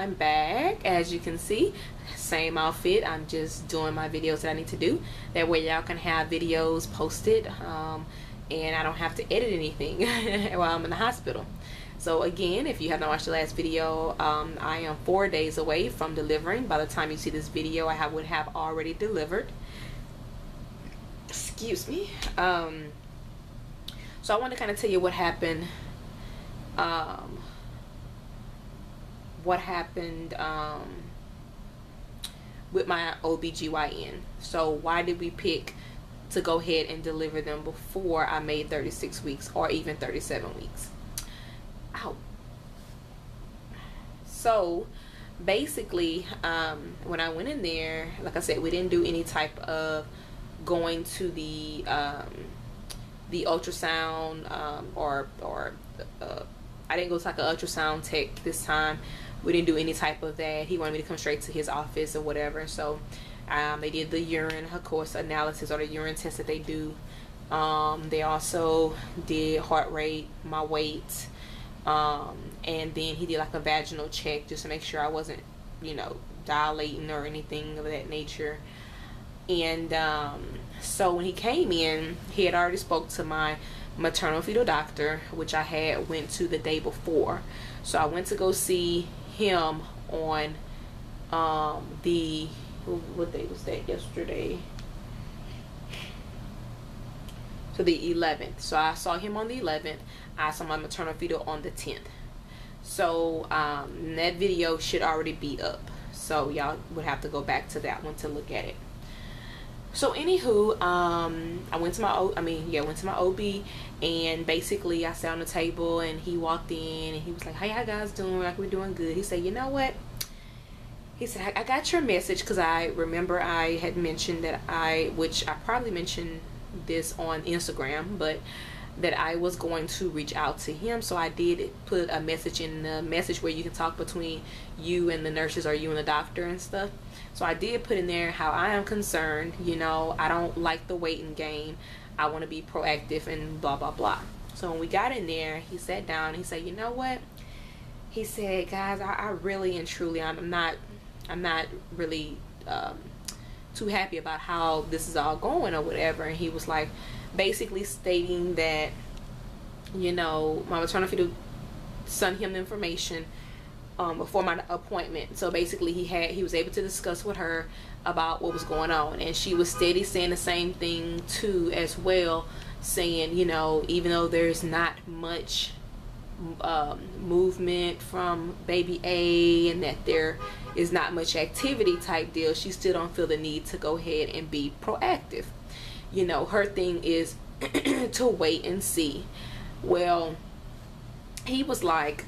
I'm back. As you can see, same outfit. I'm just doing my videos that I need to do. That way y'all can have videos posted and I don't have to edit anything while I'm in the hospital. So again, if you have not watched the last video, I am 4 days away from delivering. By the time you see this video, I would have already delivered. Excuse me. So I want to kind of tell you what happened with my OBGYN. So why did we pick to go ahead and deliver them before I made 36 weeks or even 37 weeks? Ow. So basically, when I went in there, like I said, we didn't do any type of going to the ultrasound I didn't go to like an ultrasound tech this time. We didn't do any type of that. He wanted me to come straight to his office or whatever. So they did the urine, of course, analysis, or the urine test that they do. They also did heart rate, my weight, and then he did like a vaginal check just to make sure I wasn't, you know, dilating or anything of that nature. And so when he came in, he had already spoke to my maternal-fetal doctor, which I had went to the day before. So I went to go see him on what day was that? Yesterday. So the 11th. So I saw him on the 11th. I saw my maternal-fetal on the 10th. So that video should already be up. So y'all would have to go back to that one to look at it. So anywho, I went to my OB, and basically I sat on the table and he walked in and he was like, "How y'all guys doing?" Like, "We're doing good." He said, "You know what?" He said, I got your message, because I remember I had mentioned that which I probably mentioned this on Instagram, but that I was going to reach out to him. So I did put a message in the message where you can talk between you and the nurses or you and the doctor and stuff. So I did put in there how I am concerned. You know, I don't like the waiting game. I want to be proactive and blah blah blah. So when we got in there, he sat down and he said, "You know what?" He said, "Guys, I really and truly, I'm not really too happy about how this is all going or whatever." And he was like, basically stating that, you know, my maternal-fetal sent him information before my appointment. So basically he was able to discuss with her about what was going on, and she was steady saying the same thing too as well, saying, you know, even though there's not much movement from baby A and that there is not much activity type deal, she still don't feel the need to go ahead and be proactive. You know, her thing is to wait and see. Well, he was like,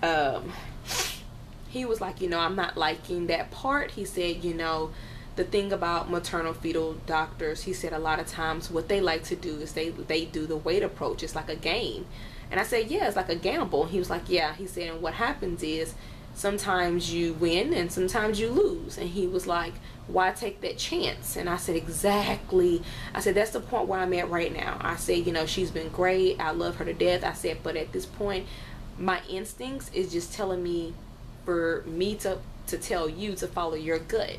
you know, "I'm not liking that part." He said, you know, the thing about maternal-fetal doctors, he said, a lot of times what they like to do is they do the wait approach. It's like a game. And I said, yeah, it's like a gamble. He was like, yeah. He said, and what happens is sometimes you win and sometimes you lose. And he was like, why take that chance? And I said, exactly. I said, that's the point where I'm at right now. I said, you know, she's been great. I love her to death. I said, but at this point, my instincts is just telling me for me to tell you to follow your gut.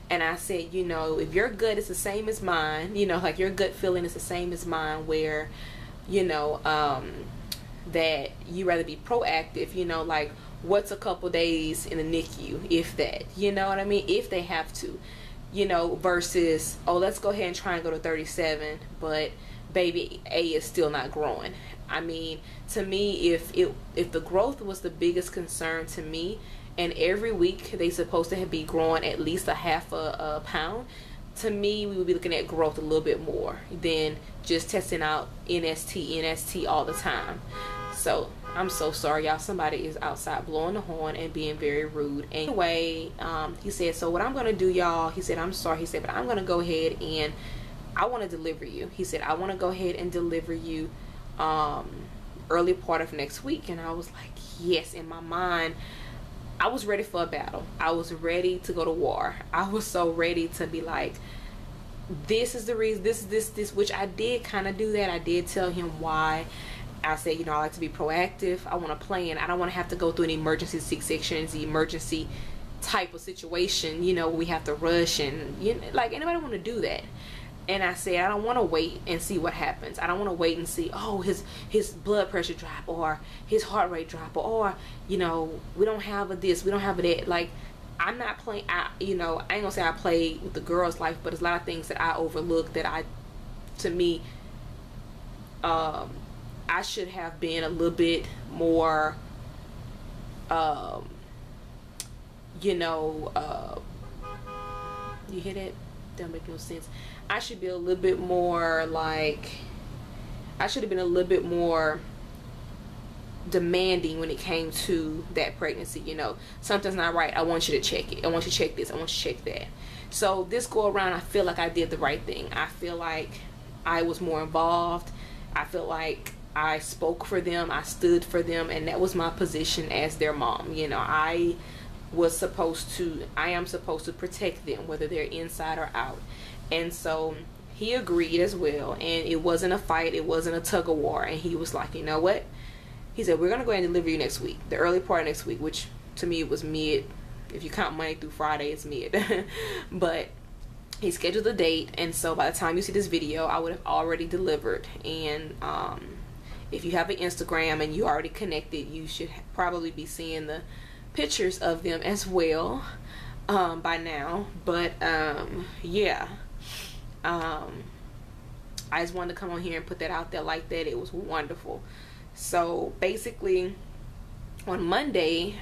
And I said, you know, if your gut is the same as mine, you know, like your gut feeling is the same as mine, where, you know, that you rather be proactive, you know, like what's a couple days in the NICU, if that, you know what I mean, if they have to, you know, versus, oh, let's go ahead and try and go to 37, but baby A is still not growing. I mean, to me, if the growth was the biggest concern to me, and every week they supposed to be growing at least a half a pound, to me, we would be looking at growth a little bit more than just testing out NST all the time. So I'm so sorry, y'all. Somebody is outside blowing the horn and being very rude. Anyway, he said, so what I'm gonna do, y'all, he said, I'm sorry, he said, but I'm gonna go ahead and I want to deliver you. He said, I want to go ahead and deliver you early part of next week. And I was like, yes. In my mind, I was ready for a battle. I was ready to go to war. I was so ready to be like, this is the reason, this, which I did kind of do that. I did tell him why. I said, you know, I like to be proactive. I want to plan. I don't want to have to go through an emergency C-sections, emergency type of situation, you know, we have to rush, and, you know, like, anybody want to do that. And I said, I don't want to wait and see what happens. I don't want to wait and see, oh, his blood pressure drop, or his heart rate drop, or, you know, we don't have a this, we don't have a that. Like, I'm not playing, you know, I ain't gonna say I play with the girl's life, but there's a lot of things that I overlook that to me, I should have been a little bit more, you know, you hear that? Don't make no sense. I should be a little bit more like, I should have been a little bit more demanding when it came to that pregnancy. You know, something's not right, I want you to check it, I want you to check this, I want you to check that. So this go around, I feel like I did the right thing. I feel like I was more involved. I feel like I spoke for them, I stood for them, and that was my position as their mom. You know, I am supposed to protect them, whether they're inside or out. And so he agreed as well, and it wasn't a fight, it wasn't a tug of war. And he was like, you know what, he said, we're gonna go ahead and deliver you next week, the early part of next week, which to me it was mid. If you count Monday through Friday, it's mid. But he scheduled the date, and so by the time you see this video, I would have already delivered. And if you have an Instagram and you already connected, you should probably be seeing the pictures of them as well by now. But yeah, I just wanted to come on here and put that out there like that. It was wonderful. So basically on Monday,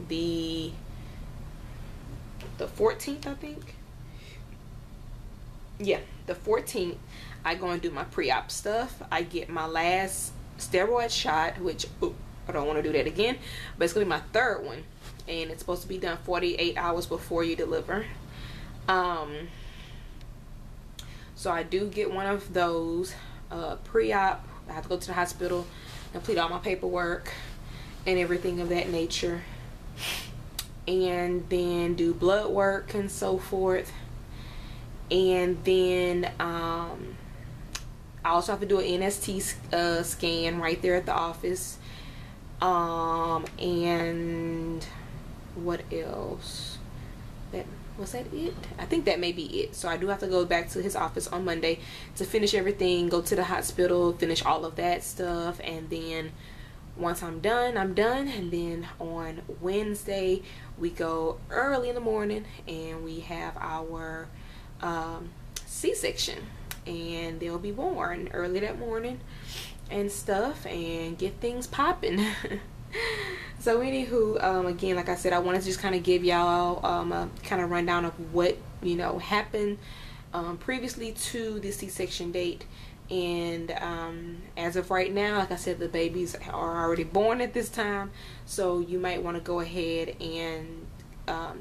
the 14th, I think, yeah, the 14th, I go and do my pre-op stuff. I get my last steroid shot, which I don't want to do that again, but it's gonna be my third one, and it's supposed to be done 48 hours before you deliver. So I do get one of those pre-op. I have to go to the hospital, complete all my paperwork and everything of that nature, and then do blood work and so forth. And then I also have to do an NST scan right there at the office. And what else? Was that it? I think that may be it. So I do have to go back to his office on Monday to finish everything, go to the hospital, finish all of that stuff, and then once I'm done, I'm done. And then on Wednesday we go early in the morning and we have our C-section, and they'll be born early that morning and stuff, and get things popping. So anywho, again, like I said, I wanted to just kind of give y'all a kind of rundown of what, you know, happened previously to the C-section date. And as of right now, like I said, the babies are already born at this time, so you might want to go ahead and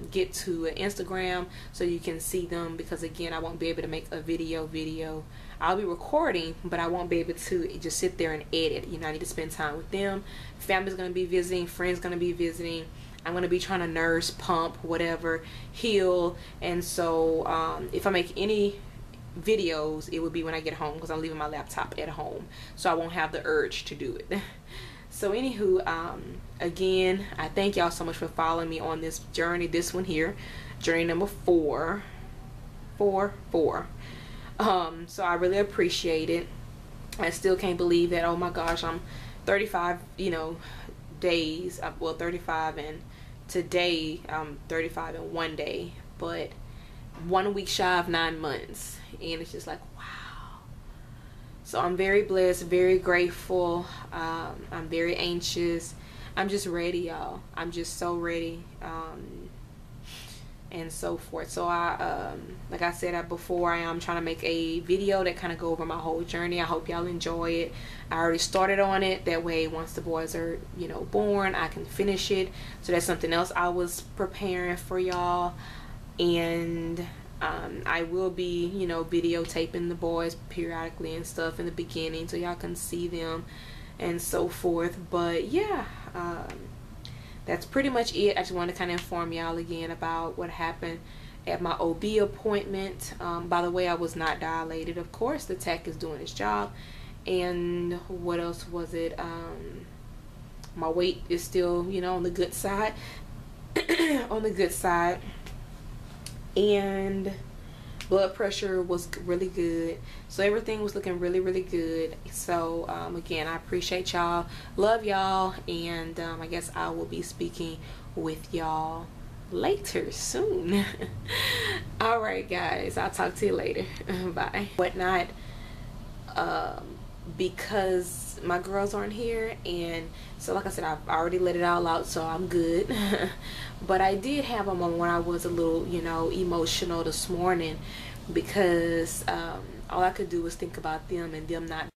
get to Instagram so you can see them, because again, I won't be able to make a video. I'll be recording, but I won't be able to just sit there and edit. You know, I need to spend time with them. Family's gonna be visiting, friends gonna be visiting. I'm gonna be trying to nurse, pump, whatever, heal. And so if I make any videos, it would be when I get home, because I'm leaving my laptop at home, so I won't have the urge to do it. So anywho, again, I thank y'all so much for following me on this journey, this one here, journey number 4. So I really appreciate it. I still can't believe that, oh my gosh, I'm 35, you know, days, well 35, and today I'm 35 in 1 day, but 1 week shy of 9 months, and it's just like, wow. So I'm very blessed, very grateful. I'm very anxious. I'm just ready, y'all. I'm just so ready. And so forth. So like I said before, I am trying to make a video that kind of go over my whole journey. I hope y'all enjoy it. I already started on it. That way, once the boys are, you know, born, I can finish it. So that's something else I was preparing for y'all. And I will be, you know, videotaping the boys periodically and stuff in the beginning, so y'all can see them and so forth. But yeah, that's pretty much it. I just want to kind of inform y'all again about what happened at my OB appointment. By the way, I was not dilated. Of course, the tech is doing its job. And what else was it? My weight is still, you know, on the good side. On the good side. And blood pressure was really good. So everything was looking really, really good. So again, I appreciate y'all, love y'all, and I guess I will be speaking with y'all later soon. All right, guys, I'll talk to you later. Bye. Whatnot, because my girls aren't here, and so like I said, I've already let it all out, so I'm good. But I did have a moment when I was a little, you know, emotional this morning, because all I could do was think about them and them not